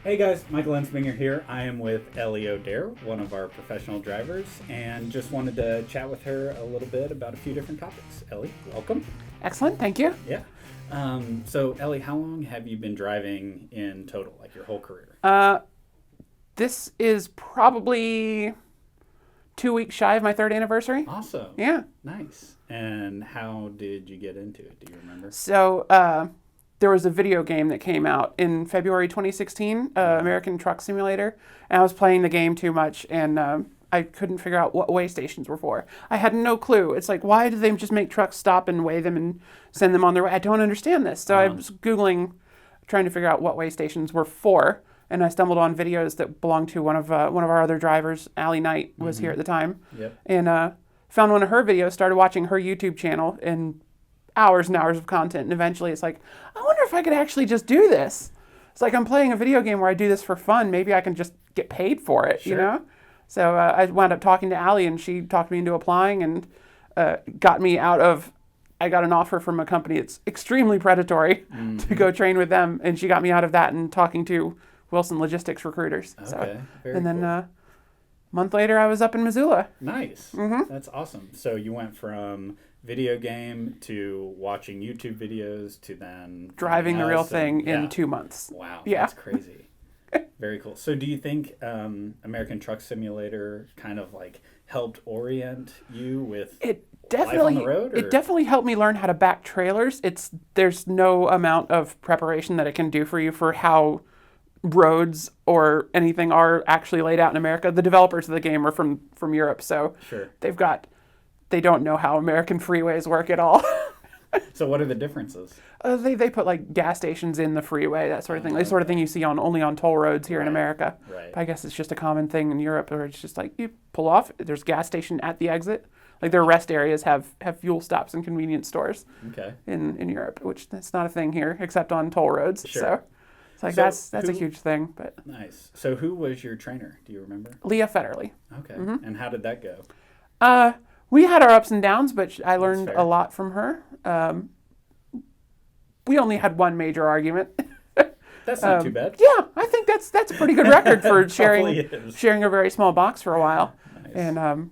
Hey guys, Michael Ensminger here. I am with Ellie O'Daire, one of our professional drivers, and just wanted to chat with her a little bit about a few different topics. Ellie, welcome. Excellent, thank you. Yeah. So Ellie, how long have you been driving in total, like your whole career? This is probably 2 weeks shy of my third anniversary. Awesome. Yeah. Nice. And how did you get into it? Do you remember? So there was a video game that came out in February 2016, American Truck Simulator, and I was playing the game too much, and I couldn't figure out what weigh stations were for. I had no clue. It's like, why do they just make trucks stop and weigh them and send them on their way? I don't understand this. So I was Googling, trying to figure out what weigh stations were for, and I stumbled on videos that belonged to one of our other drivers. Allie Knight was here at the time, and found one of her videos, started watching her YouTube channel, and hours of content, and eventually it's like, I wonder if I could actually just do this. It's like I'm playing a video game where I do this for fun. Maybe I can just get paid for it, you know? So I wound up talking to Allie, and she talked me into applying and got me out of, I got an offer from a company that's extremely predatory to go train with them, and she got me out of that and talking to Wilson Logistics recruiters. Okay, and then a month later, I was up in Missoula. Nice. That's awesome. So you went from video game to watching YouTube videos to then driving the real thing in 2 months. Wow, yeah. That's crazy. Very cool. So do you think American Truck Simulator kind of like helped orient you with life on the road? It definitely helped me learn how to back trailers. There's no amount of preparation that it can do for you for how roads or anything are actually laid out in America. The developers of the game are from Europe, so they don't know how American freeways work at all. So what are the differences? They put like gas stations in the freeway, that sort of thing. The sort of thing you see only on toll roads here in America. Right. But I guess it's just a common thing in Europe, where it's just like you pull off, there's a gas station at the exit. Like their rest areas have fuel stops and convenience stores in Europe, which that's not a thing here except on toll roads. Sure. So it's like that's a huge thing. But nice. So who was your trainer? Do you remember? Leah Federley. Okay. And how did that go? We had our ups and downs, but I learned a lot from her. We only had one major argument. That's not too bad. Yeah, I think that's a pretty good record for sharing a very small box for a while. Nice. And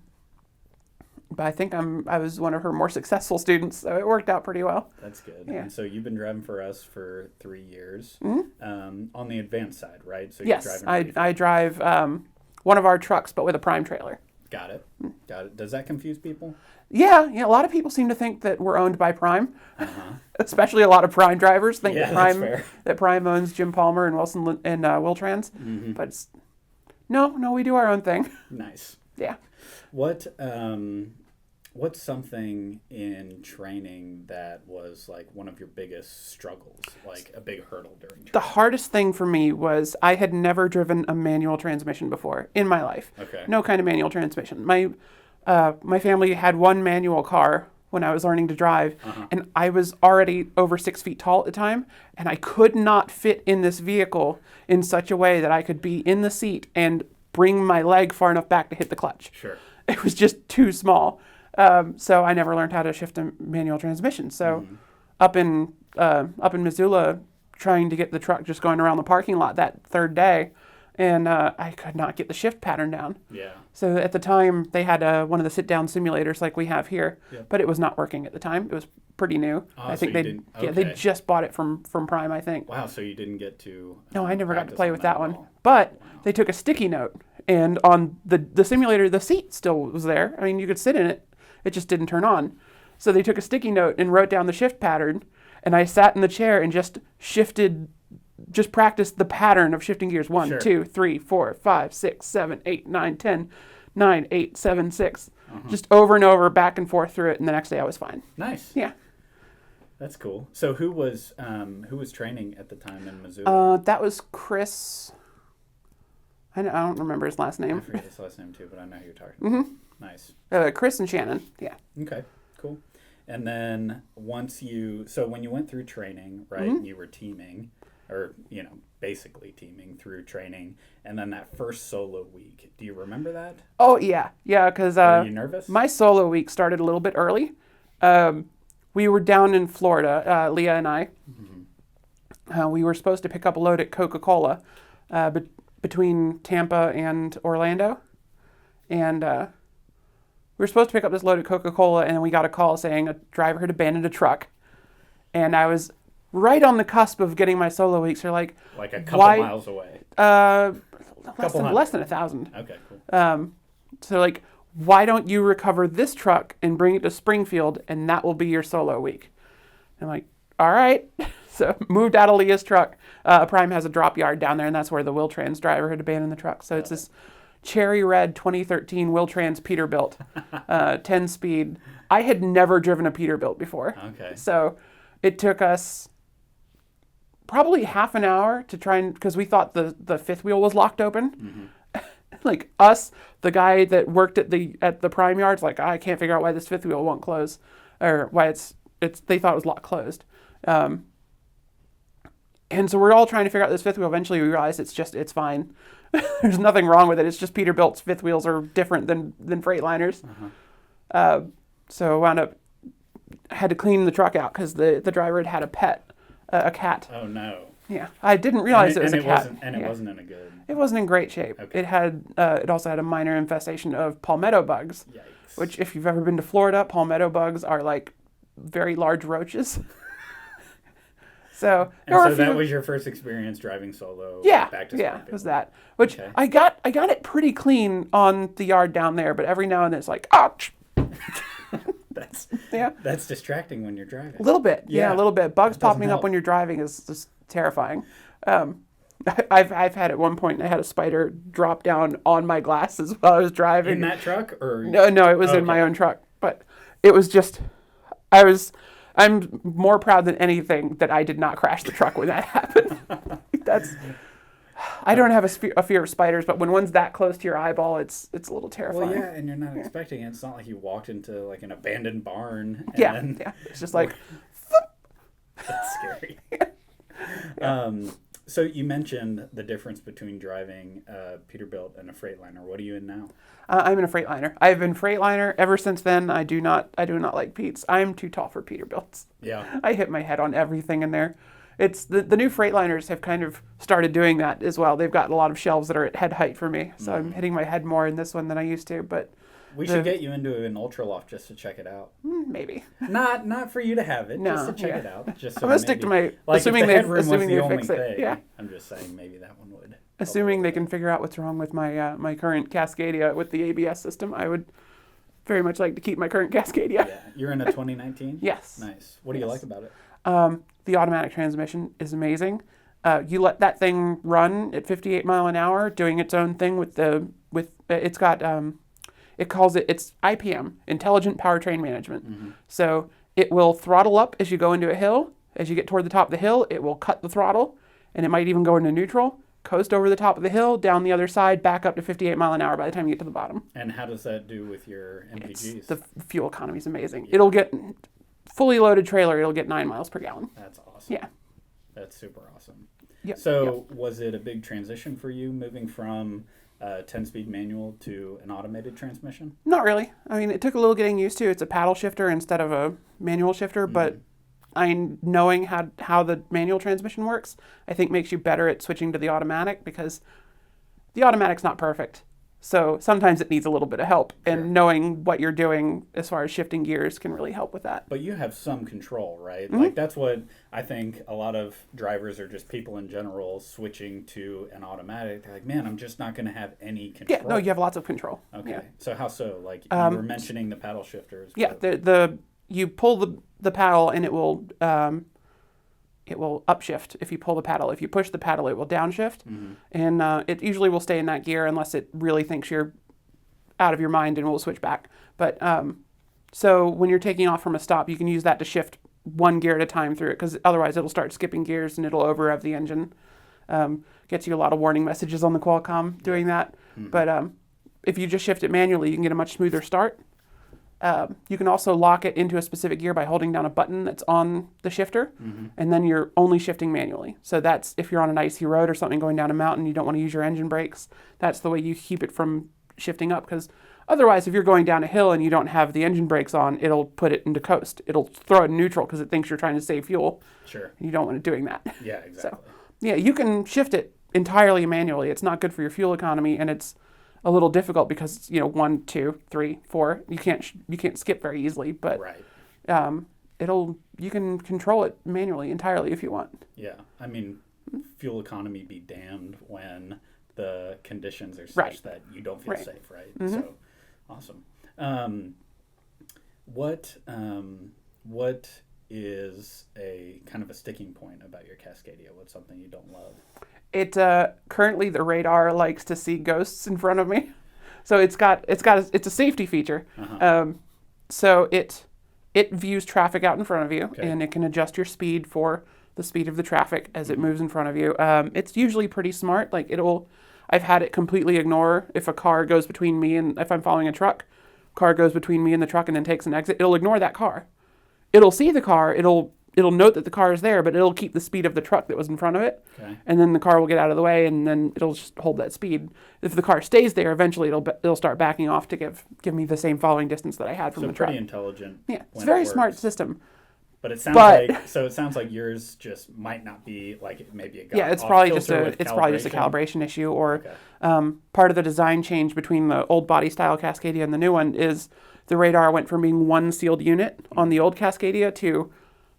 but I think I was one of her more successful students, so it worked out pretty well. That's good. Yeah. And so you've been driving for us for 3 years on the advanced side, right? So yes, I drive one of our trucks, but with a prime trailer. Got it. Does that confuse people? Yeah. A lot of people seem to think that we're owned by Prime, especially a lot of Prime drivers think that Prime owns Jim Palmer and Wilson and Wil-Trans, but no, we do our own thing. Nice. Yeah. What's something in training that was like one of your biggest struggles, like a big hurdle during training? The hardest thing for me was I had never driven a manual transmission before in my life. Okay. No kind of manual transmission. My family had one manual car when I was learning to drive, and I was already over 6 feet tall at the time, and I could not fit in this vehicle in such a way that I could be in the seat and bring my leg far enough back to hit the clutch. Sure. It was just too small. So I never learned how to shift a manual transmission. So up in Missoula, trying to get the truck just going around the parking lot that third day, and I could not get the shift pattern down. Yeah. So at the time, they had one of the sit-down simulators like we have here, but it was not working at the time. It was pretty new. I think they just bought it from Prime, I think. Wow, so you didn't get to... No, I never got to play with that one. But they took a sticky note, and on the simulator, the seat still was there. I mean, you could sit in it. It just didn't turn on. So they took a sticky note and wrote down the shift pattern, and I sat in the chair and just practiced the pattern of shifting gears. 1, 2, 3, 4, 5, 6, 7, 8, 9, 10, 9, 8, 7, 6. Just over and over, back and forth through it, and the next day I was fine. Nice. Yeah. That's cool. So who was training at the time in Missoula? That was Chris. I don't remember his last name. I forget his last name too, but I know who you're talking about. Nice. Chris and Shannon. Yeah. Okay. Cool. And then when you went through training, right, you were teaming, or basically teaming through training, and then that first solo week. Do you remember that? Oh yeah, because were you nervous? My solo week started a little bit early. We were down in Florida, Leah and I. We were supposed to pick up a load at Coca-Cola, between Tampa and Orlando. And we were supposed to pick up this load of Coca-Cola, and we got a call saying a driver had abandoned a truck. And I was right on the cusp of getting my solo week. So like a couple miles away. Less than 1,000. Okay, cool. So like, why don't you recover this truck and bring it to Springfield, and that will be your solo week? I'm like, all right. So moved out of Leah's truck. Prime has a drop yard down there, and that's where the Wil-Trans driver had abandoned the truck. So it's this cherry red 2013 Wil-Trans Peterbilt, 10-speed. I had never driven a Peterbilt before. Okay. So it took us probably half an hour to try and, because we thought the fifth wheel was locked open. Like us, the guy that worked at the Prime yard's like, I can't figure out why this fifth wheel won't close, or why it's they thought it was locked closed. And so we're all trying to figure out this fifth wheel. Eventually we realized it's fine. There's nothing wrong with it. It's just Peterbilt's fifth wheels are different than Freightliners. So I wound up, had to clean the truck out because the driver had a pet, a cat. Oh no. Yeah, I didn't realize it was a cat. It wasn't in a good... It wasn't in great shape. Okay. It also had a minor infestation of palmetto bugs. Yikes. Which, if you've ever been to Florida, palmetto bugs are like very large roaches. So that was your first experience driving solo. Yeah, back to yeah, it was that. Which okay. I got it pretty clean on the yard down there, but every now and then it's like, ouch. That's distracting when you're driving. A little bit, yeah, a little bit. Bugs popping up when you're driving is just terrifying. I've had at one point I had a spider drop down on my glasses while I was driving. In that truck, or no, it was in my own truck. But it was just, I'm more proud than anything that I did not crash the truck when that happened. I don't have a fear of spiders, but when one's that close to your eyeball, it's a little terrifying. Well, yeah, and you're not expecting it. It's not like you walked into like an abandoned barn. Yeah. It's just like... That's scary. So you mentioned the difference between driving a Peterbilt and a Freightliner. What are you in now? I'm in a Freightliner. I've been Freightliner ever since then. I do not like Pete's. I'm too tall for Peterbilts. Yeah. I hit my head on everything in there. It's the new Freightliners have kind of started doing that as well. They've got a lot of shelves that are at head height for me, so I'm hitting my head more in this one than I used to. But we should get you into an Ultraloft just to check it out. Maybe. Not for you to have it, just to check it out. Just so I'm gonna stick to my assuming they fix it. Yeah. I'm just saying maybe that one would. Assuming they can figure out what's wrong with my my current Cascadia with the ABS system, I would very much like to keep my current Cascadia. Yeah. You're in a 2019? Yes. Nice. What do you like about it? The automatic transmission is amazing. You let that thing run at 58 mile an hour, doing its own thing it's got it calls it's IPM, Intelligent Powertrain Management. So it will throttle up as you go into a hill. As you get toward the top of the hill, it will cut the throttle, and it might even go into neutral, coast over the top of the hill, down the other side, back up to 58 mile an hour by the time you get to the bottom. And how does that do with your MPGs? The fuel economy is amazing. Yeah. It'll get fully loaded trailer, it'll get 9 miles per gallon. That's awesome. Yeah. That's super awesome. Yep. So was it a big transition for you moving from 10-speed manual to an automated transmission? Not really. I mean, it took a little getting used to. It's a paddle shifter instead of a manual shifter, but knowing how the manual transmission works, I think makes you better at switching to the automatic, because the automatic's not perfect. So sometimes it needs a little bit of help, and knowing what you're doing as far as shifting gears can really help with that. But you have some control, right? Like that's what I think a lot of drivers, or just people in general, switching to an automatic, they're like, man, I'm just not going to have any control. Yeah, no, you have lots of control. Okay. Yeah. So how so? Like you were mentioning the paddle shifters. Yeah, you pull the paddle and it will upshift if you pull the paddle. If you push the paddle, it will downshift. And it usually will stay in that gear unless it really thinks you're out of your mind and will switch back. But so when you're taking off from a stop, you can use that to shift one gear at a time through it, because otherwise it'll start skipping gears and it'll over-rev the engine. Gets you a lot of warning messages on the Qualcomm doing that. But if you just shift it manually, you can get a much smoother start. You can also lock it into a specific gear by holding down a button that's on the shifter, and then you're only shifting manually. So that's if you're on an icy road or something going down a mountain, you don't want to use your engine brakes. That's the way you keep it from shifting up, because otherwise if you're going down a hill and you don't have the engine brakes on, it'll put it into coast. It'll throw it in neutral because it thinks you're trying to save fuel. Sure. You don't want it doing that. Yeah, exactly. So, yeah, you can shift it entirely manually. It's not good for your fuel economy, and it's a little difficult because, 1, 2, 3, 4, you can't skip very easily, but right. You can control it manually entirely if you want. Yeah. I mean, fuel economy be damned when the conditions are such Right. that you don't feel Right. safe, right? Mm-hmm. So, awesome. What is a kind of a sticking point about your Cascadia? What's something you don't love? It currently the radar likes to see ghosts in front of me, so it's a safety feature. Uh-huh. So it views traffic out in front of you, Okay. and it can adjust your speed for the speed of the traffic as it moves in front of you. It's usually pretty smart. Like I've had it completely ignore if a car goes between me and if I'm following a truck, car goes between me and the truck and then takes an exit. It'll ignore that car. It'll see the car. It'll note that the car is there, but it'll keep the speed of the truck that was in front of it. Okay. And then the car will get out of the way, and then it'll just hold that speed. If the car stays there, eventually it'll start backing off to give me the same following distance that I had from So the truck. pretty intelligent. Yeah, it's a when very it smart works. system. But it sounds like yours just might not be like it maybe it got Yeah, it's off probably kilter with probably just a calibration issue, or part of the design change between the old body style Cascadia and the new one is the radar went from being one sealed unit on the old Cascadia to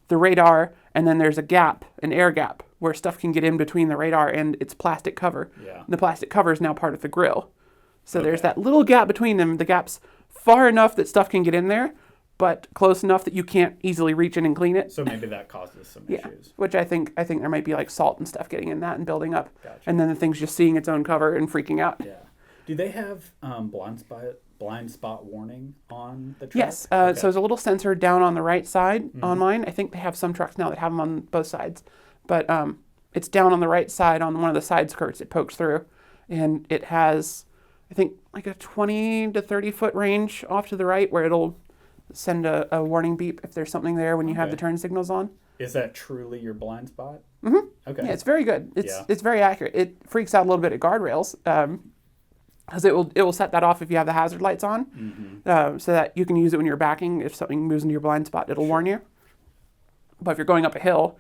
the radar, and then there's a gap, an air gap, where stuff can get in between the radar and its plastic cover. Yeah. And the plastic cover is now part of the grill. So there's Okay. that little gap between them. The gap's far enough that stuff can get in there, but close enough that you can't easily reach in and clean it. So maybe that causes some Yeah, issues. which I think there might be like salt and stuff getting in that and building up, Gotcha. and then the thing's just seeing its own cover and freaking out. Yeah. Do they have blind spot warning on the truck? Yes, Okay. so there's a little sensor down on the right side on mine. I think they have some trucks now that have them on both sides, but it's down on the right side on one of the side skirts. It pokes through, and it has, I think, like a 20 to 30 foot range off to the right where it'll send a warning beep if there's something there when you have Okay. the turn signals on. Is that truly your blind spot? Mm-hmm. Okay. Yeah, it's very good. Yeah. It's very accurate. It freaks out a little bit at guardrails because it will set that off if you have the hazard lights on, so that you can use it when you're backing. If something moves into your blind spot, it'll warn you. But if you're going up a hill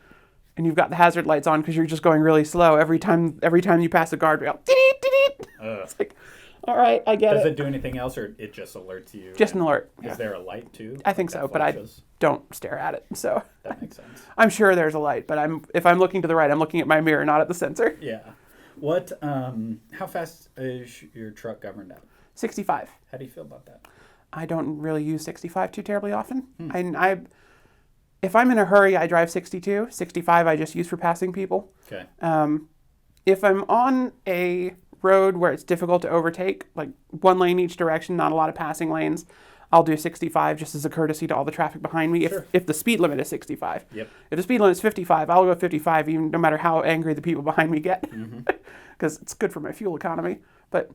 and you've got the hazard lights on because you're just going really slow, every time you pass a guardrail, it's like, all right, I get Does it. it do anything else, or it just alerts you? Just an alert. Is Yeah. there a light too? I think that so, but I flashes? don't stare at it. So That makes sense. I'm sure there's a light, but if I'm looking to the right, I'm looking at my mirror, not at the sensor. Yeah. What? How fast is your truck governed out? 65. How do you feel about that? I don't really use 65 too terribly often. If I'm in a hurry, I drive 62. 65 I just use for passing people. Okay. If I'm on a road where it's difficult to overtake, like one lane each direction, not a lot of passing lanes, I'll do 65 just as a courtesy to all the traffic behind me. Sure. If the speed limit is 65. Yep. If the speed limit is 55, I'll go 55 even no matter how angry the people behind me get, because it's good for my fuel economy. But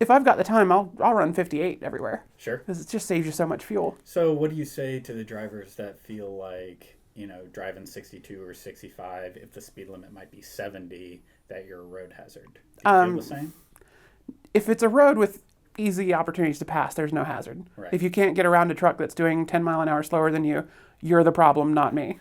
if I've got the time, I'll run 58 everywhere, Sure. because it just saves you so much fuel. So what do you say to the drivers that feel like, driving 62 or 65, if the speed limit might be 70, that you're a road hazard? Do you feel the same? If it's a road with easy opportunities to pass, there's no hazard. Right. If you can't get around a truck that's doing 10 mile an hour slower than you, you're the problem, not me.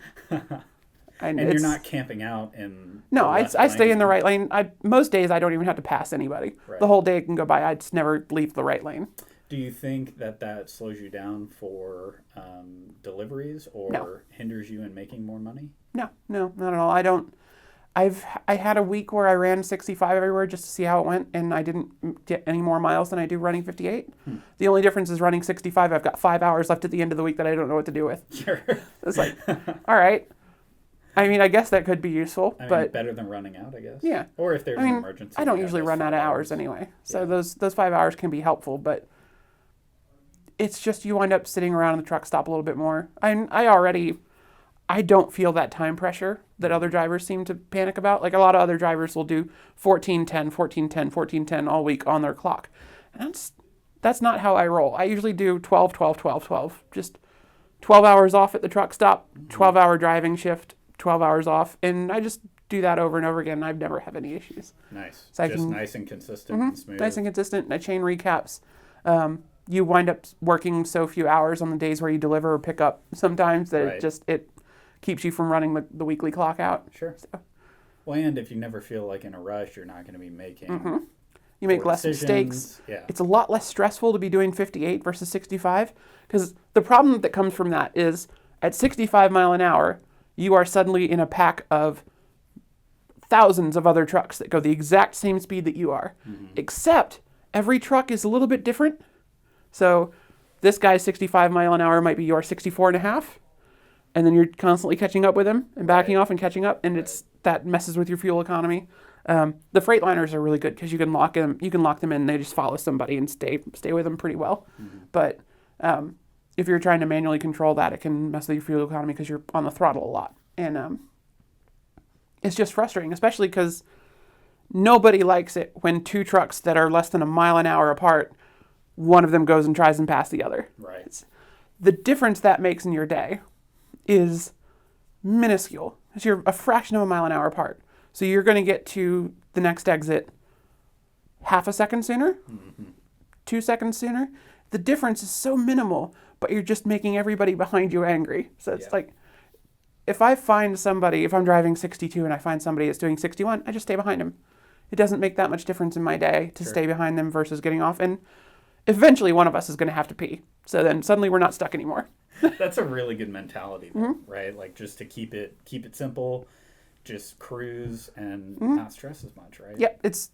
And you're not camping out in No, the I left stay in the lane? right lane. Most days I don't even have to pass anybody. Right. The whole day can go by. I just never leave the right lane. Do you think that slows you down for deliveries, or No. hinders you in making more money? No, not at all. I had a week where I ran 65 everywhere just to see how it went, and I didn't get any more miles than I do running 58. The only difference is running 65, I've got 5 hours left at the end of the week that I don't know what to do with. Sure. It's like, all right. I mean, I guess that could be useful, but better than running out, I guess. yeah. Or if there's an emergency. I don't you have usually those run out 5 of hours anyway. So Yeah. those 5 hours can be helpful, but it's just you wind up sitting around in the truck stop a little bit more. I don't feel that time pressure that other drivers seem to panic about. Like a lot of other drivers will do 14:10, 14:10, 14:10 all week on their clock. And that's not how I roll. I usually do 12, 12, 12, 12. Just 12 hours off at the truck stop, 12-hour driving shift, 12 hours off, and I just do that over and over again. I've never had any issues. Nice. So Just nice and consistent and smooth. Nice and consistent. And I chain recaps. You wind up working so few hours on the days where you deliver or pick up sometimes that Right. it keeps you from running the weekly clock out. Sure. So, Well, and if you never feel like in a rush, you're not going to be making You make poor less decisions. mistakes. Yeah. It's a lot less stressful to be doing 58 versus 65, because the problem that comes from that is at 65 mile an hour, you are suddenly in a pack of thousands of other trucks that go the exact same speed that you are, except every truck is a little bit different. So this guy's 65 mile an hour might be your 64 and a half, and then you're constantly catching up with him and backing off and catching up, and that messes with your fuel economy. The Freightliners are really good because you can lock them in. They just follow somebody and stay with them pretty well. But if you're trying to manually control that, it can mess with your fuel economy because you're on the throttle a lot, and it's just frustrating, especially because nobody likes it when two trucks that are less than a mile an hour apart, one of them goes and tries and pass the other. Right. The difference that makes in your day is minuscule. Because you're a fraction of a mile an hour apart. So you're going to get to the next exit half a second sooner, 2 seconds sooner. The difference is so minimal, but you're just making everybody behind you angry. So it's like, if I'm driving 62 and I find somebody that's doing 61, I just stay behind him. It doesn't make that much difference in my day to stay behind them versus getting off. And eventually one of us is going to have to pee. So then suddenly we're not stuck anymore. That's a really good mentality, though, right? Like, just to keep it simple, just cruise and not stress as much, right? Yep. It's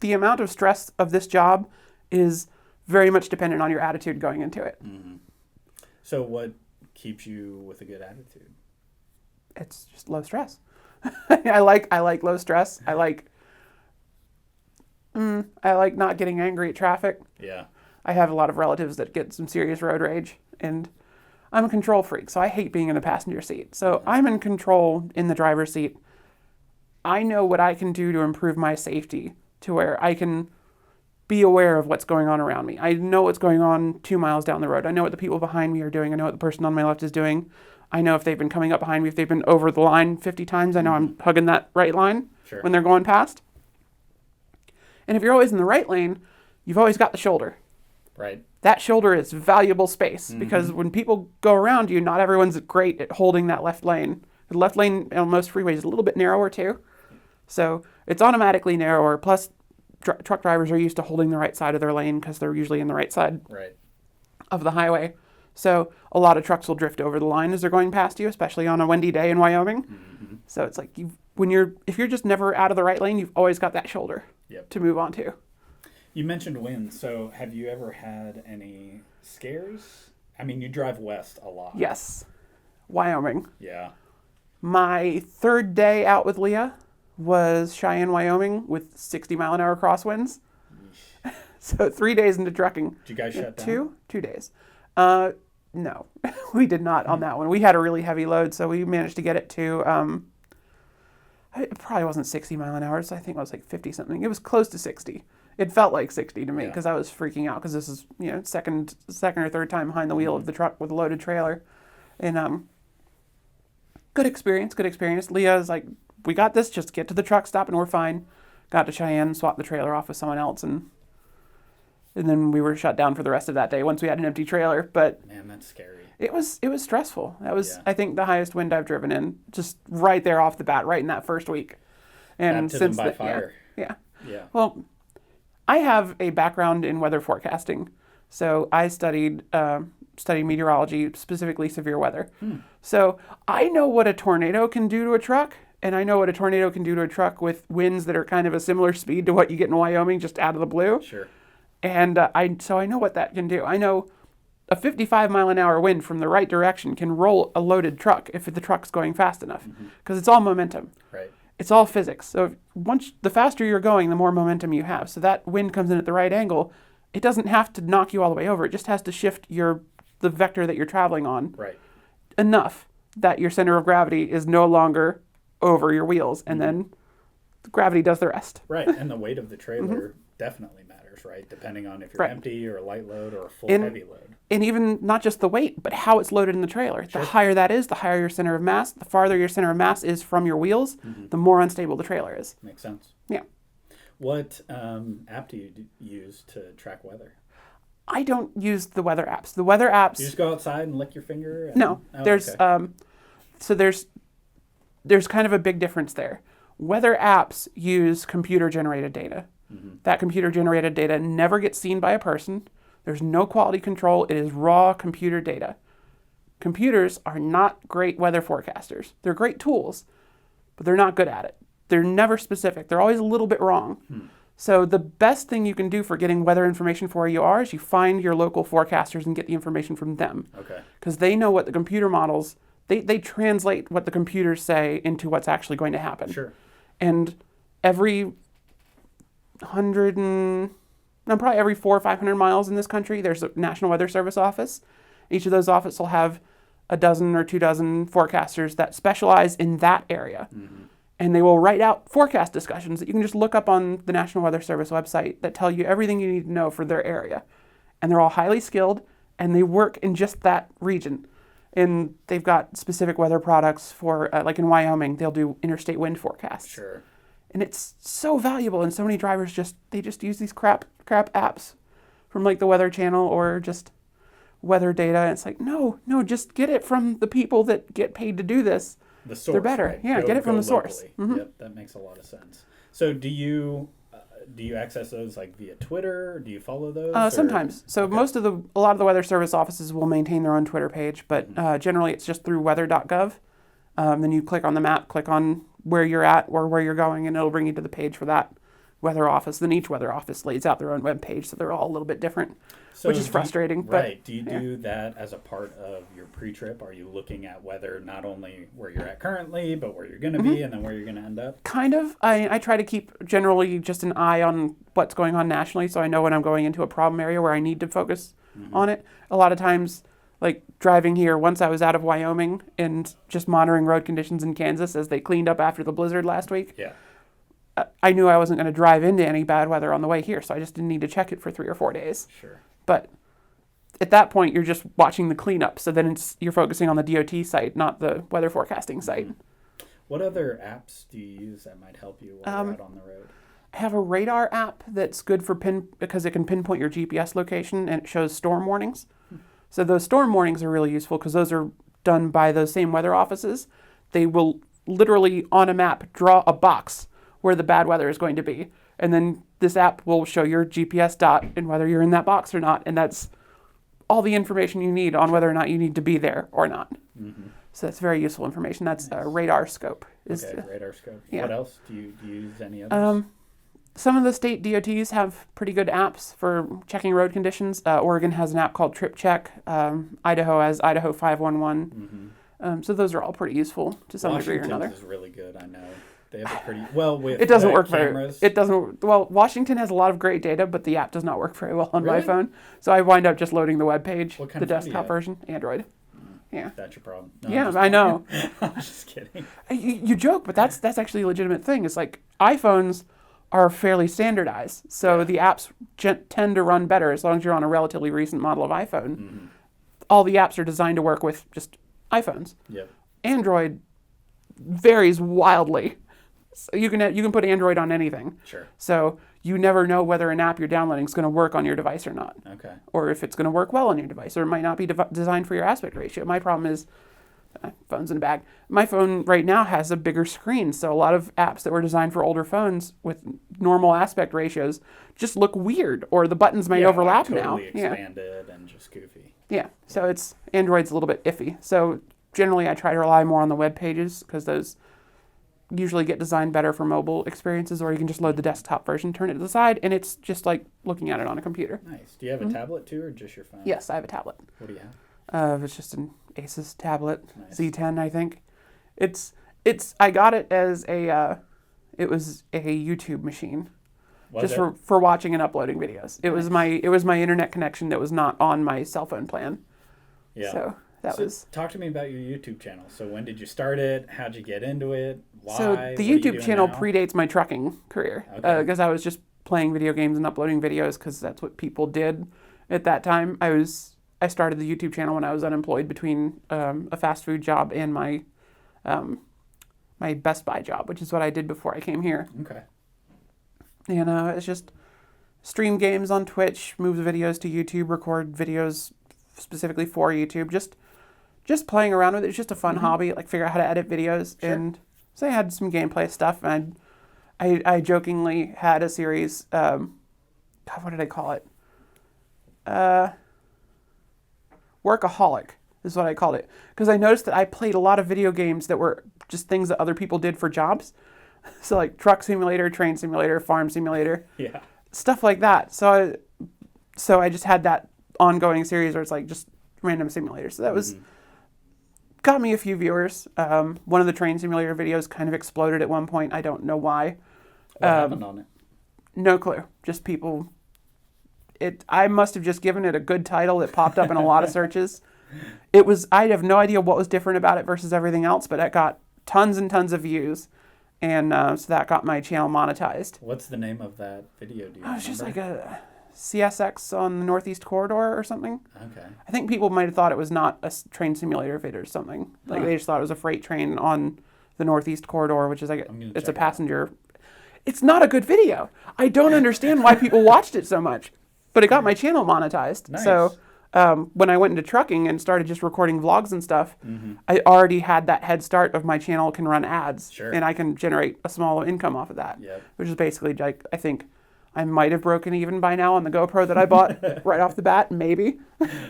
the amount of stress of this job is very much dependent on your attitude going into it. So what keeps you with a good attitude? It's just low stress. I like low stress. I like not getting angry at traffic. Yeah. I have a lot of relatives that get some serious road rage, and I'm a control freak, so I hate being in the passenger seat. So I'm in control in the driver's seat. I know what I can do to improve my safety to where I can be aware of what's going on around me. I know what's going on 2 miles down the road. I know what the people behind me are doing. I know what the person on my left is doing. I know if they've been coming up behind me, if they've been over the line 50 times, I know I'm hugging that right line when they're going past. And if you're always in the right lane, you've always got the shoulder. Right. That shoulder is valuable space because when people go around you, not everyone's great at holding that left lane. The left lane on most freeways is a little bit narrower too. So it's automatically narrower. Plus, truck drivers are used to holding the right side of their lane because they're usually in the right side of the highway. So a lot of trucks will drift over the line as they're going past you, especially on a windy day in Wyoming. So it's like if you're just never out of the right lane, you've always got that shoulder to move on to. You mentioned wind, so have you ever had any scares? I mean, you drive west a lot. Yes. Wyoming. Yeah. My third day out with Leah was Cheyenne, Wyoming with 60 mile an hour crosswinds. So 3 days into trucking. Did you guys shut down? 2 days. No, we did not on that one. We had a really heavy load, so we managed to get it to, it probably wasn't 60 mile an hour, so I think it was like 50 something. It was close to 60. It felt like 60 to me because I was freaking out because this is, second or third time behind the wheel of the truck with a loaded trailer. And good experience. Leah's like, we got this, just get to the truck stop and we're fine. Got to Cheyenne, swapped the trailer off with someone else, and then we were shut down for the rest of that day once we had an empty trailer. But man, that's scary. It was stressful. That was, I think, the highest wind I've driven in, just right there off the bat, right in that first week. And Baptism by fire. Yeah. Well, I have a background in weather forecasting, so I studied meteorology, specifically severe weather. So I know what a tornado can do to a truck, and I know what a tornado can do to a truck with winds that are kind of a similar speed to what you get in Wyoming, just out of the blue. Sure. And so I know what that can do. I know a 55 mile an hour wind from the right direction can roll a loaded truck if the truck's going fast enough, because it's all momentum. Right. It's all physics. So the faster you're going, the more momentum you have. So that wind comes in at the right angle. It doesn't have to knock you all the way over. It just has to shift the vector that you're traveling on enough that your center of gravity is no longer over your wheels, and then gravity does the rest. Right, and the weight of the trailer definitely matters, right? Depending on if you're empty or a light load or a full heavy load. And even not just the weight, but how it's loaded in the trailer. Sure. The higher that is, the higher your center of mass. The farther your center of mass is from your wheels, the more unstable the trailer is. Makes sense. Yeah. What app do you use to track weather? I don't use the weather apps. The weather apps... You just go outside and lick your finger? No. There's kind of a big difference there. Weather apps use computer-generated data. That computer-generated data never gets seen by a person. There's no quality control. It is raw computer data. Computers are not great weather forecasters. They're great tools, but they're not good at it. They're never specific. They're always a little bit wrong. So the best thing you can do for getting weather information for where you are is you find your local forecasters and get the information from them. Okay. Because they know what the computer models, they translate what the computers say into what's actually going to happen. Sure. And every probably every 400 or 500 miles in this country, there's a National Weather Service office. Each of those offices will have a dozen or 2 dozen forecasters that specialize in that area. And they will write out forecast discussions that you can just look up on the National Weather Service website that tell you everything you need to know for their area. And they're all highly skilled, and they work in just that region. And they've got specific weather products for, like in Wyoming, they'll do interstate wind forecasts. Sure. And it's so valuable, and so many drivers just use these crap apps from like the Weather Channel or just weather data. And it's like, no, just get it from the people that get paid to do this. The source. They're better. Right? Yeah, get it from the source. Yep, that makes a lot of sense. So do you access those like via Twitter? Do you follow those? Sometimes. So a lot of the Weather Service offices will maintain their own Twitter page, but generally it's just through weather.gov. Then you click on the map, click on where you're at or where you're going, and it'll bring you to the page for that weather office. Then each weather office lays out their own web page, so they're all a little bit different, which is frustrating. Right. Do you do that as a part of your pre-trip? Are you looking at weather not only where you're at currently, but where you're going to be and then where you're going to end up? Kind of. I try to keep generally just an eye on what's going on nationally, so I know when I'm going into a problem area where I need to focus on it. A lot of times, like driving here, once I was out of Wyoming and just monitoring road conditions in Kansas as they cleaned up after the blizzard last week. Yeah. I knew I wasn't going to drive into any bad weather on the way here, so I just didn't need to check it for 3 or 4 days. Sure. But at that point, you're just watching the cleanup, so then you're focusing on the DOT site, not the weather forecasting site. What other apps do you use that might help you while you're out on the road? I have a radar app that's good for because it can pinpoint your GPS location and it shows storm warnings. So those storm warnings are really useful because those are done by those same weather offices. They will literally on a map draw a box where the bad weather is going to be. And then this app will show your GPS dot and whether you're in that box or not. And that's all the information you need on whether or not you need to be there or not. So that's very useful information. That's nice. Radar Scope. Radar Scope. Yeah. What else? Do you use any others? Some of the state DOTs have pretty good apps for checking road conditions. Oregon has an app called Trip Check. Idaho has Idaho 511. So those are all pretty useful to some degree or another. Washington's is really good, I know. They have a pretty well with it doesn't work cameras. Washington has a lot of great data, but the app does not work very well on my phone. So I wind up just loading the web page, the desktop version, Android. Yeah. That's your problem. No, yeah, I know. I'm just kidding. You joke, but that's actually a legitimate thing. It's like iPhones are fairly standardized, so the apps tend to run better as long as you're on a relatively recent model of iPhone. All the apps are designed to work with just iPhones. Yep. Android varies wildly. So you can put Android on anything. Sure. So you never know whether an app you're downloading is going to work on your device or not. Okay. Or if it's going to work well on your device, or it might not be designed for your aspect ratio. My problem is phone's in a bag. My phone right now has a bigger screen, so a lot of apps that were designed for older phones with normal aspect ratios just look weird, or the buttons might overlap now. Expanded and just goofy. Yeah. So Android's a little bit iffy. So generally, I try to rely more on the web pages because those usually get designed better for mobile experiences, or you can just load the desktop version, turn it to the side, and it's just like looking at it on a computer. Nice. Do you have a tablet too, or just your phone? Yes, I have a tablet. What do you have? It's just an Asus tablet, Nice. Z10, I think. I got it as it was a YouTube machine, for watching and uploading videos. It was my internet connection that was not on my cell phone plan. Yeah. So talk to me about your YouTube channel. So when did you start it? How'd you get into it? Why? So the YouTube channel predates my trucking career because I was just playing video games and uploading videos because that's what people did at that time. I started the YouTube channel when I was unemployed between a fast food job and my my Best Buy job, which is what I did before I came here. Okay. And it's just stream games on Twitch, move the videos to YouTube, record videos specifically for YouTube, just playing around with it. It's just a fun hobby, like figure out how to edit videos. Sure. And So I had some gameplay stuff, and I jokingly had a series. God, what did I call it? Workaholic is what I called it, because I noticed that I played a lot of video games that were just things that other people did for jobs. So like truck simulator, train simulator, farm simulator, Yeah. stuff like that. So I just had that ongoing series where it's like just random simulators. So that was got me a few viewers. One of the train simulator videos kind of exploded at one point. I don't know why. What happened on it? No clue. Just people. I must have just given it a good title. It popped up in a lot of searches. I have no idea what was different about it versus everything else, but it got tons and tons of views. And so that got my channel monetized. What's the name of that video? Do you It was just like remember? a CSX on the Northeast Corridor or something. Okay. I think people might have thought it was not a train simulator vid or something. Like they just thought it was a freight train on the Northeast Corridor, which is like it's a passenger. It's not a good video. I don't understand why people watched it so much, but it got my channel monetized. Nice. So when I went into trucking and started just recording vlogs and stuff, I already had that head start of my channel can run ads, Sure. and I can generate a small income off of that. Yep. Which is basically like, I think I might have broken even by now on the GoPro that I bought right off the bat, maybe.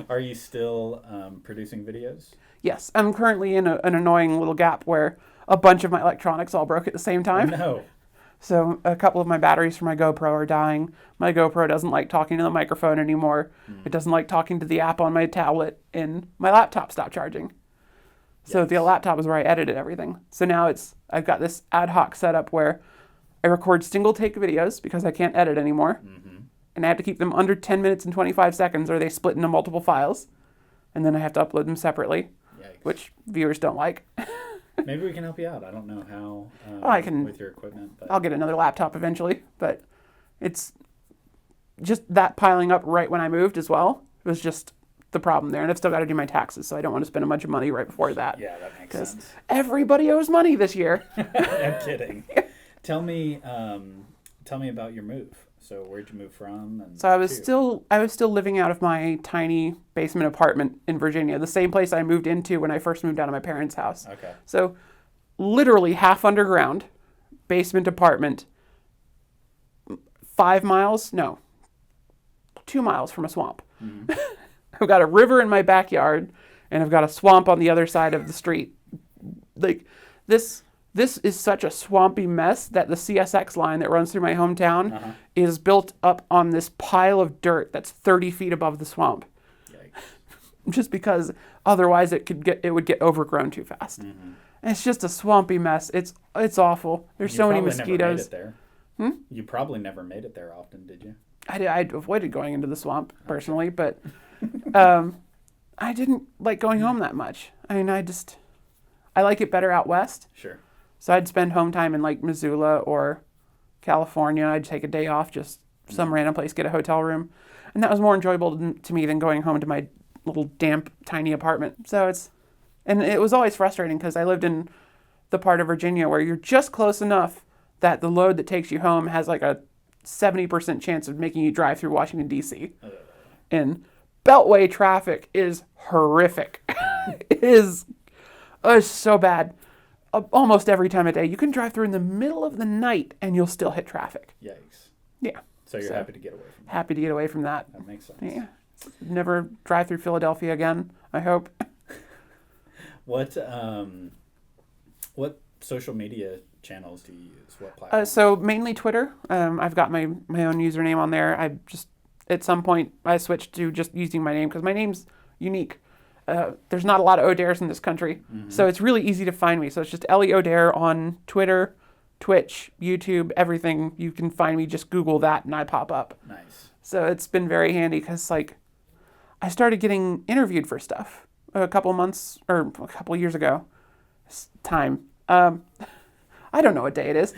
Are you still producing videos? Yes, I'm currently in an annoying little gap where a bunch of my electronics all broke at the same time. No. So a couple of my batteries for my GoPro are dying. My GoPro doesn't like talking to the microphone anymore. It doesn't like talking to the app on my tablet, and my laptop stopped charging. So the laptop is where I edited everything. So now I've got this ad hoc setup where I record single take videos because I can't edit anymore. And I have to keep them under 10 minutes and 25 seconds or they split into multiple files. And then I have to upload them separately, Yikes. which viewers don't like. Maybe we can help you out. I don't know how I can. with your equipment. But I'll get another laptop eventually, but it's just that piling up right when I moved as well. It was just the problem there. And I've still got to do my taxes, so I don't want to spend a bunch of money right before that. yeah, that makes sense. Everybody owes money this year. I'm kidding. Tell me about your move. So where'd you move from? And So I was still living out of my tiny basement apartment in Virginia, the same place I moved into when I first moved out of my parents' house. Okay. So literally half underground, basement apartment, 5 miles? No, 2 miles from a swamp. I've got a river in my backyard, and I've got a swamp on the other side of the street. Like this is such a swampy mess that the CSX line that runs through my hometown is built up on this pile of dirt that's 30 feet above the swamp. Yikes. Just because otherwise it would get overgrown too fast. And it's just a swampy mess. It's awful. There's so many mosquitoes. Never made it there. You probably never made it there often, did you? I avoided going into the swamp personally, but I didn't like going home that much. I mean, I like it better out west. Sure. So I'd spend home time in like Missoula or California. I'd take a day off, just some random place, get a hotel room. And that was more enjoyable to me than going home to my little damp, tiny apartment. And it was always frustrating because I lived in the part of Virginia where you're just close enough that the load that takes you home has like a 70% chance of making you drive through Washington, D.C. And Beltway traffic is horrific. It is so bad. Almost every time of day. You can drive through in the middle of the night and you'll still hit traffic. Yikes. Yeah. So you're happy to get away from that. Happy to get away from that. That makes sense. Yeah. Never drive through Philadelphia again, I hope. What social media channels do you use? What platforms? So mainly Twitter. I've got my own username on there. At some point I switched to just using my name because my name's unique. There's not a lot of O'Daires in this country, so it's really easy to find me. So it's just Ellie O'Daire on Twitter, Twitch, YouTube, everything. You can find me, just Google that and I pop up. Nice. So it's been very handy because like I started getting interviewed for stuff a couple years ago. Time. I don't know what day it is.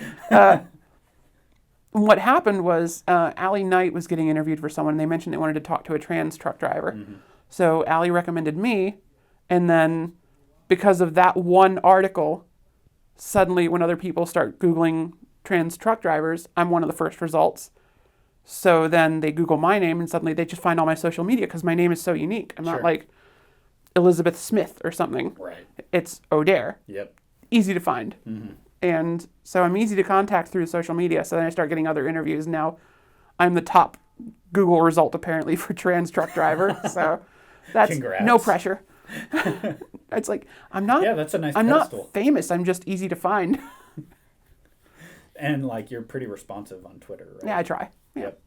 What happened was Allie Knight was getting interviewed for someone and they mentioned they wanted to talk to a trans truck driver. So Allie recommended me, and then because of that one article, suddenly when other people start Googling trans truck drivers, I'm one of the first results. So then they Google my name, and suddenly they just find all my social media because my name is so unique. I'm not like Elizabeth Smith or something. Right. It's O'Daire. Yep. Easy to find. And so I'm easy to contact through social media. So then I start getting other interviews. Now I'm the top Google result apparently for trans truck driver. So that's Congrats. no pressure. It's like, Yeah, that's a nice I'm pedestal. not famous. I'm just easy to find. And like you're pretty responsive on Twitter, right? Yeah, I try. Yeah. Yep.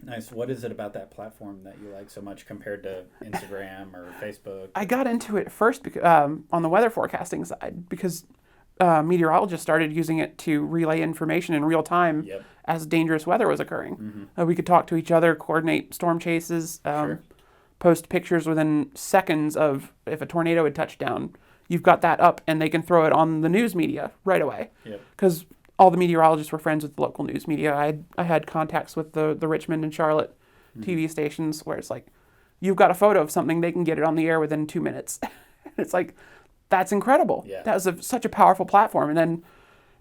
Nice. What is it about that platform that you like so much compared to Instagram or Facebook? I got into it first because, on the weather forecasting side because meteorologists started using it to relay information in real time Yep. as dangerous weather was occurring. We could talk to each other, coordinate storm chases, Sure. post pictures within seconds of if a tornado had touched down. You've got that up, and they can throw it on the news media right away. Yep. Because all the meteorologists were friends with the local news media. I had contacts with the Richmond and Charlotte TV stations where it's like, you've got a photo of something, they can get it on the air within 2 minutes. It's like, that's incredible. Yeah. That was such a powerful platform. And then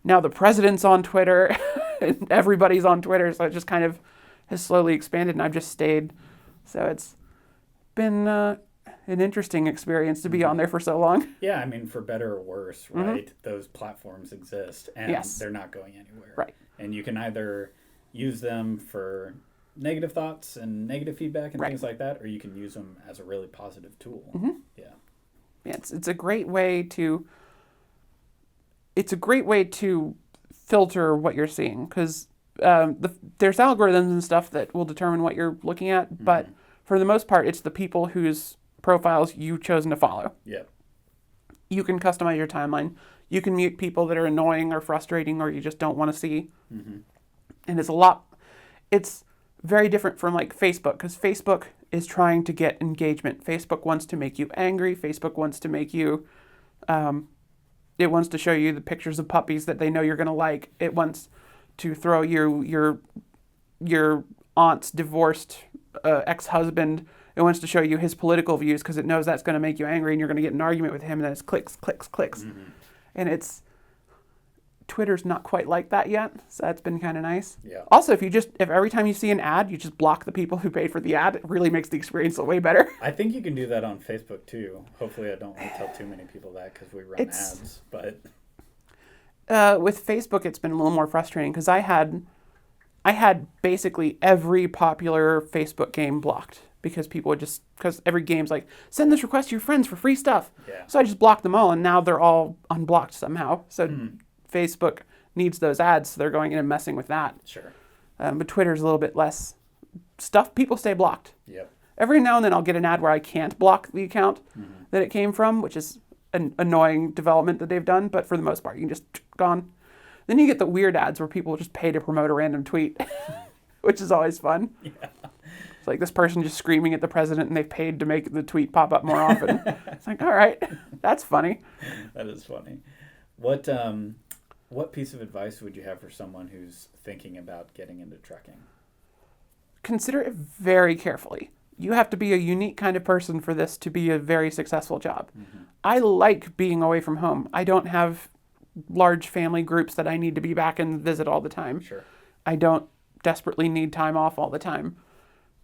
now the president's on Twitter, and everybody's on Twitter, so it just kind of has slowly expanded, and I've just stayed. So it's been an interesting experience to be on there for so long. Yeah, I mean, for better or worse, right? Those platforms exist, and Yes. they're not going anywhere. Right. And you can either use them for negative thoughts and negative feedback and Right. things like that, or you can use them as a really positive tool. Yeah. Yeah, it's a great way to filter what you're seeing because there's algorithms and stuff that will determine what you're looking at, but for the most part, it's the people whose profiles you've chosen to follow. Yeah. You can customize your timeline. You can mute people that are annoying or frustrating or you just don't want to see. And it's very different from like Facebook because Facebook is trying to get engagement. Facebook wants to make you angry. Facebook wants to make you, it wants to show you the pictures of puppies that they know you're going to like. It wants to throw your aunt's divorced ex-husband. It wants to show you his political views because it knows that's going to make you angry and you're going to get in an argument with him and then it's clicks, clicks, clicks. And Twitter's not quite like that yet, so that's been kind of nice. Yeah. Also, if every time you see an ad, you just block the people who paid for the ad, it really makes the experience way better. I think you can do that on Facebook too. Hopefully I don't want to tell too many people that because we run ads, but... With Facebook, it's been a little more frustrating because I had basically every popular Facebook game blocked because because every game's like, send this request to your friends for free stuff. Yeah. So I just blocked them all, and now they're all unblocked somehow. So Facebook needs those ads, so they're going in and messing with that. Sure. But Twitter's a little bit less stuff. People stay blocked. Yep. Every now and then I'll get an ad where I can't block the account that it came from, which is an annoying development that they've done. But for the most part, you can just gone. Then you get the weird ads where people just pay to promote a random tweet, which is always fun. Yeah. It's like this person just screaming at the president and they've paid to make the tweet pop up more often. It's like, all right, that's funny. That is funny. What piece of advice would you have for someone who's thinking about getting into trucking? Consider it very carefully. You have to be a unique kind of person for this to be a very successful job. I like being away from home. I don't have large family groups that I need to be back and visit all the time. Sure. I don't desperately need time off all the time.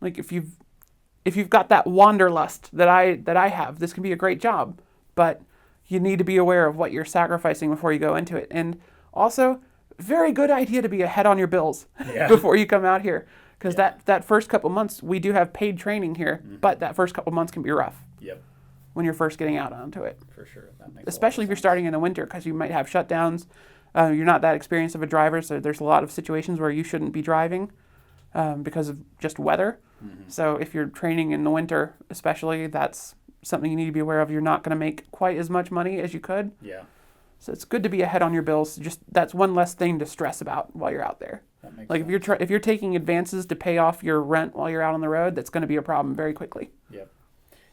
Like if you've got that wanderlust that I have, this can be a great job, but you need to be aware of what you're sacrificing before you go into it. And also, very good idea to be ahead on your bills before you come out here. Because that first couple months, we do have paid training here, but that first couple months can be rough. Yep. When you're first getting out onto it. For sure. That makes Especially if you're starting in the winter, because you might have shutdowns. You're not that experienced of a driver, so there's a lot of situations where you shouldn't be driving because of just weather. So if you're training in the winter, especially, that's something you need to be aware of. You're not going to make quite as much money as you could. Yeah. So it's good to be ahead on your bills. Just that's one less thing to stress about while you're out there. That makes like sense. if you're taking advances to pay off your rent while you're out on the road, that's going to be a problem very quickly. Yep.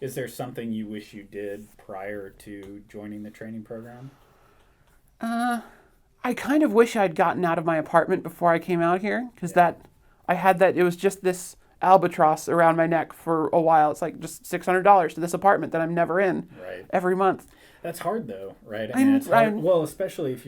Is there something you wish you did prior to joining the training program? I kind of wish I'd gotten out of my apartment before I came out here because it was just this albatross around my neck for a while. It's like just $600 to this apartment that I'm never in every month. That's hard though, right? I mean, it's hard. Well, especially if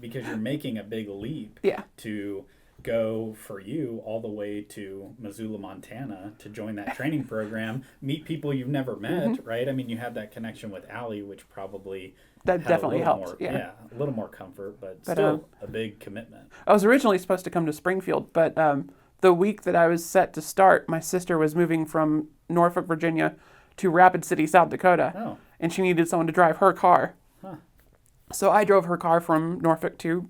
because you're making a big leap to go for you all the way to Missoula, Montana to join that training program, meet people you've never met, right? I mean, you had that connection with Allie, which probably That definitely helped. More, yeah, a little more comfort, but still a big commitment. I was originally supposed to come to Springfield, but the week that I was set to start, my sister was moving from Norfolk, Virginia to Rapid City, South Dakota, and she needed someone to drive her car. Huh. So I drove her car from Norfolk to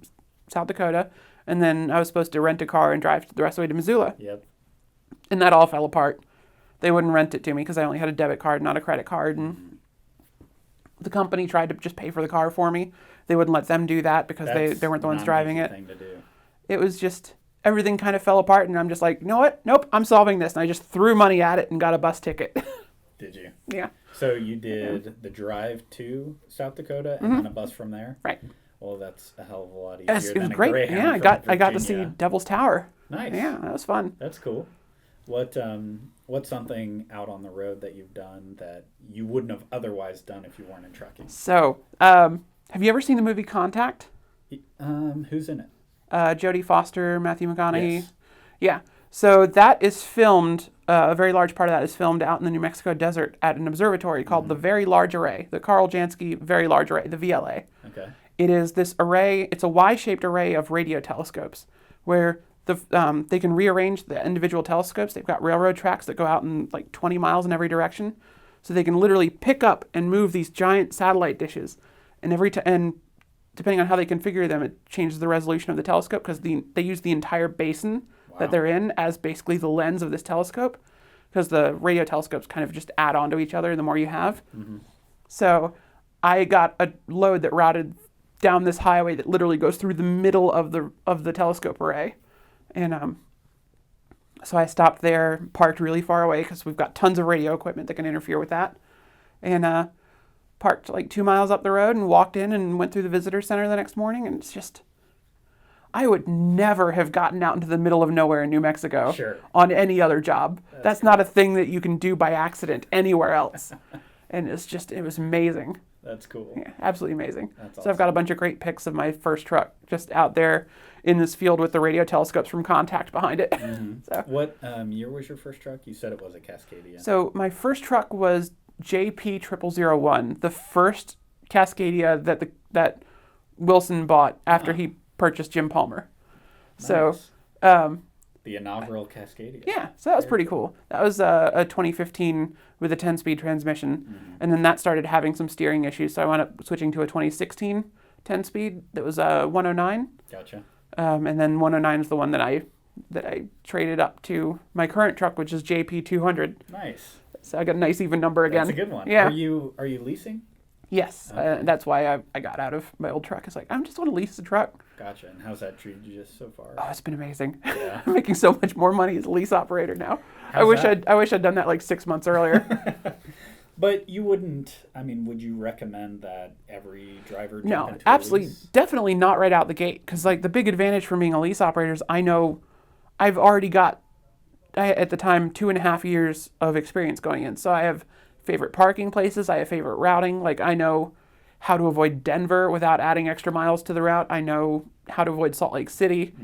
South Dakota, and then I was supposed to rent a car and drive the rest of the way to Missoula. Yep. And that all fell apart. They wouldn't rent it to me because I only had a debit card, not a credit card, and the company tried to just pay for the car for me. They wouldn't let them do that because they weren't the ones driving it. Thing to do. It was just, everything kind of fell apart, and I'm just like, you know what? Nope, I'm solving this. And I just threw money at it and got a bus ticket. Did you? Yeah. So you did the drive to South Dakota and then a bus from there? Right. Well, that's a hell of a lot easier It was than great. a Greyhound Yeah, from I got to see Virginia. Devil's Tower. Nice. Yeah, that was fun. That's cool. What's something out on the road that you've done that you wouldn't have otherwise done if you weren't in trucking? So, have you ever seen the movie Contact? Who's in it? Jodie Foster, Matthew McConaughey. Yes. Yeah. So that is filmed, a very large part of that is filmed out in the New Mexico desert at an observatory called the Very Large Array, the Carl Jansky Very Large Array, the VLA. Okay. It is this array, it's a Y-shaped array of radio telescopes where they can rearrange the individual telescopes. They've got railroad tracks that go out in like 20 miles in every direction. So they can literally pick up and move these giant satellite dishes. And and depending on how they configure them, it changes the resolution of the telescope because they use the entire basin that they're in as basically the lens of this telescope, because the radio telescopes kind of just add on to each other the more you have. Mm-hmm. So I got a load that routed down this highway that literally goes through the middle of the telescope array. And so I stopped there, parked really far away because we've got tons of radio equipment that can interfere with that. And parked like 2 miles up the road and walked in and went through the visitor center the next morning. And it's just, I would never have gotten out into the middle of nowhere in New Mexico on any other job. That's not a thing that you can do by accident anywhere else. And it was amazing. That's cool. Yeah, absolutely amazing. That's awesome. So I've got a bunch of great pics of my first truck just out there in this field with the radio telescopes from Contact behind it. Mm-hmm. So, what year was your first truck? You said it was a Cascadia. So my first truck was JP0001, the first Cascadia that Wilson bought after he purchased Jim Palmer. Nice. So the inaugural Cascadia. Yeah, so that was pretty cool. That was a 2015 with a 10-speed transmission, and then that started having some steering issues, so I wound up switching to a 2016 10-speed that was a 109. Gotcha. And then 109 is the one that I traded up to my current truck, which is JP200. Nice. So I got a nice even number again. That's a good one. Yeah. Are you leasing? Yes, Okay. That's why I got out of my old truck. It's like, I just want to lease a truck. Gotcha. And how's that treated you so far? Oh, it's been amazing. Yeah. I'm making so much more money as a lease operator now. I wish I'd done that like 6 months earlier. But you wouldn't, would you recommend that every driver jump into absolutely, a lease? Definitely not right out the gate. Because like the big advantage from being a lease operator is I know I've already got, at the time, 2.5 years of experience going in. So I have favorite parking places. I have favorite routing. Like I know how to avoid Denver without adding extra miles to the route. I know how to avoid Salt Lake City.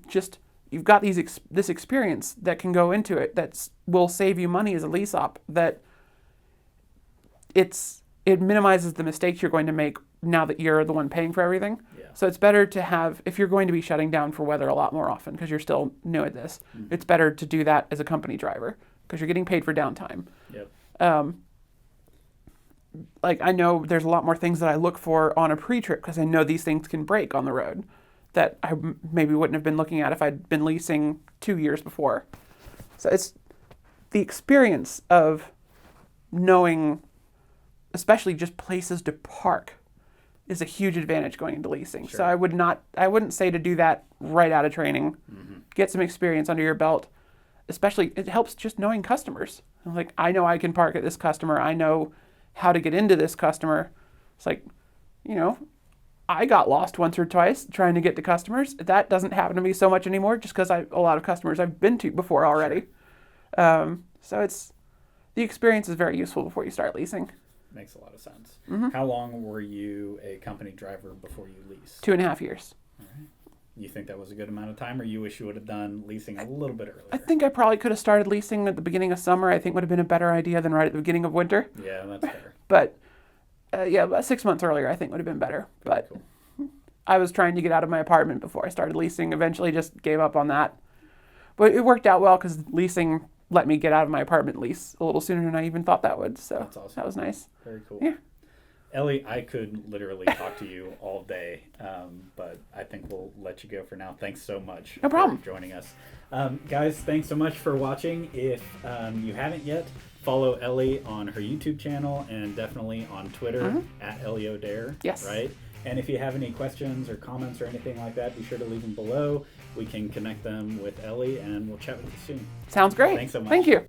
Just you've got this experience that can go into it that will save you money as a lease op. That it minimizes the mistakes you're going to make now that you're the one paying for everything. Yeah. So it's better to have, if you're going to be shutting down for weather a lot more often because you're still new at this, it's better to do that as a company driver because you're getting paid for downtime. Yep. Like I know there's a lot more things that I look for on a pre-trip because I know these things can break on the road that I maybe wouldn't have been looking at if I'd been leasing 2 years before. So it's the experience of knowing, especially just places to park, is a huge advantage going into leasing. Sure. So I wouldn't say to do that right out of training. Get some experience under your belt. Especially, it helps just knowing customers. Like, I know I can park at this customer. I know how to get into this customer. It's like, I got lost once or twice trying to get to customers. That doesn't happen to me so much anymore just because a lot of customers I've been to before already. Sure. So the experience is very useful before you start leasing. Makes a lot of sense. How long were you a company driver before you leased? 2.5 years. All right. You think that was a good amount of time, or you wish you would have done leasing a little bit earlier? I think I probably could have started leasing at the beginning of summer. I think would have been a better idea than right at the beginning of winter. Yeah, that's fair. But yeah, about 6 months earlier, I think would have been better. But Cool. I was trying to get out of my apartment before I started leasing. Eventually just gave up on that. But it worked out well because leasing let me get out of my apartment lease a little sooner than I even thought that would. So That's awesome. that was nice. Very cool. Yeah. Ellie, I could literally talk to you all day, but I think we'll let you go for now. Thanks so much No problem. for joining us. Guys, thanks so much for watching. If you haven't yet, follow Ellie on her YouTube channel and definitely on Twitter at Ellie O'Daire. Yes. Right? And if you have any questions or comments or anything like that, be sure to leave them below. We can connect them with Ellie, and we'll chat with you soon. Sounds great. Thanks so much. Thank you.